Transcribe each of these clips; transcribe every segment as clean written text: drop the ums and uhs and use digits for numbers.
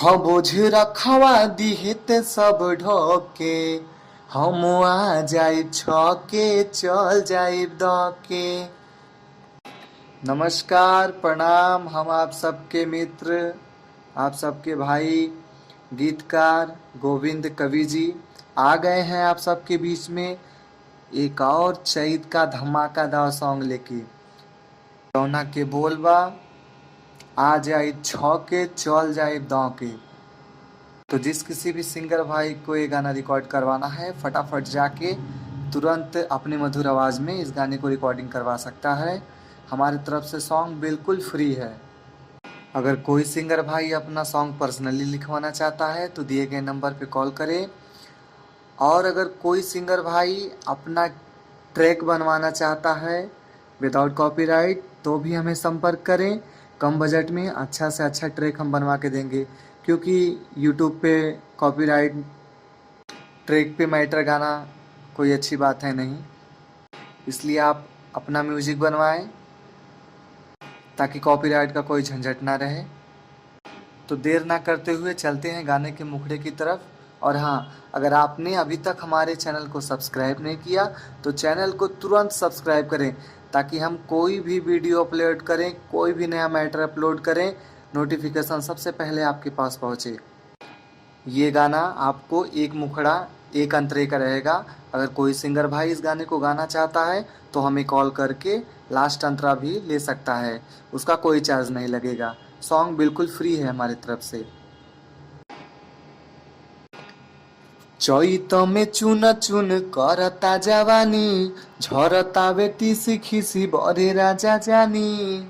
हाँ बोझ रखवा दिहित सब ढोके, हम आ जाई छके चल जाई दके। नमस्कार प्रणाम, हम आप सबके मित्र, आप सबके भाई गीतकार गोविंद कवि जी आ गए हैं आप सबके बीच में एक और चैत का धमाकादार सॉन्ग लेके। रौना के बोलबा आ जाई छके चल जाई दके। तो जिस किसी भी सिंगर भाई को ये गाना रिकॉर्ड करवाना है फटाफट जाके तुरंत अपनी मधुर आवाज़ में इस गाने को रिकॉर्डिंग करवा सकता है। हमारी तरफ से सॉन्ग बिल्कुल फ्री है। अगर कोई सिंगर भाई अपना सॉन्ग पर्सनली लिखवाना चाहता है तो दिए गए नंबर पे कॉल करें। और अगर कोई सिंगर भाई अपना ट्रैक बनवाना चाहता है विदाउट कॉपीराइट तो भी हमें संपर्क करें। कम बजट में अच्छा से अच्छा ट्रैक हम बनवा के देंगे, क्योंकि यूट्यूब पे कॉपीराइट ट्रैक पे मैटर गाना कोई अच्छी बात है नहीं। इसलिए आप अपना म्यूज़िक बनवाएं ताकि कॉपीराइट का कोई झंझट ना रहे। तो देर ना करते हुए चलते हैं गाने के मुखड़े की तरफ। और हाँ, अगर आपने अभी तक हमारे चैनल को सब्सक्राइब नहीं किया तो चैनल को तुरंत सब्सक्राइब करें, ताकि हम कोई भी वीडियो अपलोड करें, कोई भी नया मैटर अपलोड करें, नोटिफिकेशन सबसे पहले आपके पास पहुँचे। ये गाना आपको एक मुखड़ा एक अंतरे का रहेगा। अगर कोई सिंगर भाई इस गाने को गाना चाहता है तो हमें कॉल करके लास्ट अंतरा भी ले सकता है, उसका कोई चार्ज नहीं लगेगा। सॉन्ग बिल्कुल फ्री है हमारी तरफ से। चैत में चुन चुन करता जवानी, झरता बेटी सिखिसी बरे राजा जानी।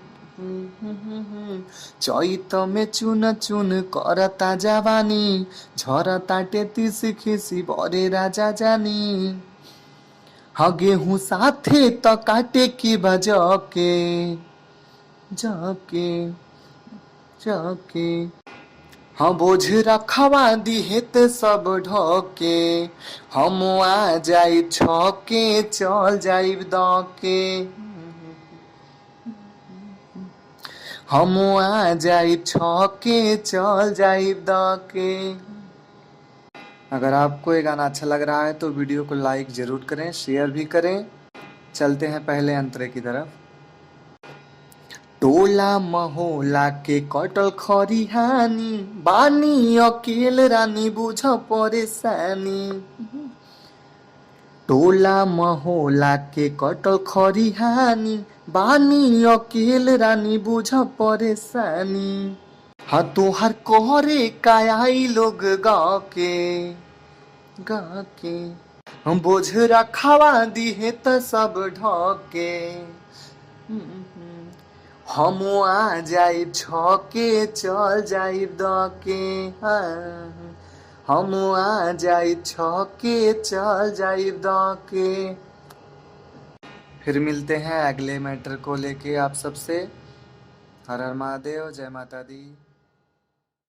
चैत में चुन चुन करता जवानी, झरता टेती सिखिसी बरे राजा जानी। हाँ गेहूँ साथे तो काटे की बजके जाके जाके। हाँ बोझ रखवा दिहित सब ढोके, हम आ जाई छके चल जाई दके। हम आ जाई छके चल जाई दके। अगर आपको ये गाना अच्छा लग रहा है तो वीडियो को लाइक ज़रूर करें, शेयर भी करें। चलते हैं पहले अंतरे की तरफ। टोला महोला के कटल खरिहानी, बानी अकेल रानी बुझ परेशानी। टोला महोला के कटल खरिहानी, बानी अकेल रानी बुझ परेशानी। हाँ तोहर कोहरे कायाई लोग गाके गाके। हम बोझ रखवा दिहे त सब ढके, हम आ जाई छके चल जाई दके। हम आ जाई छके चल जाई दके। फिर मिलते हैं अगले मैटर को लेके आप सबसे। हर हर महादेव, जय माता दी।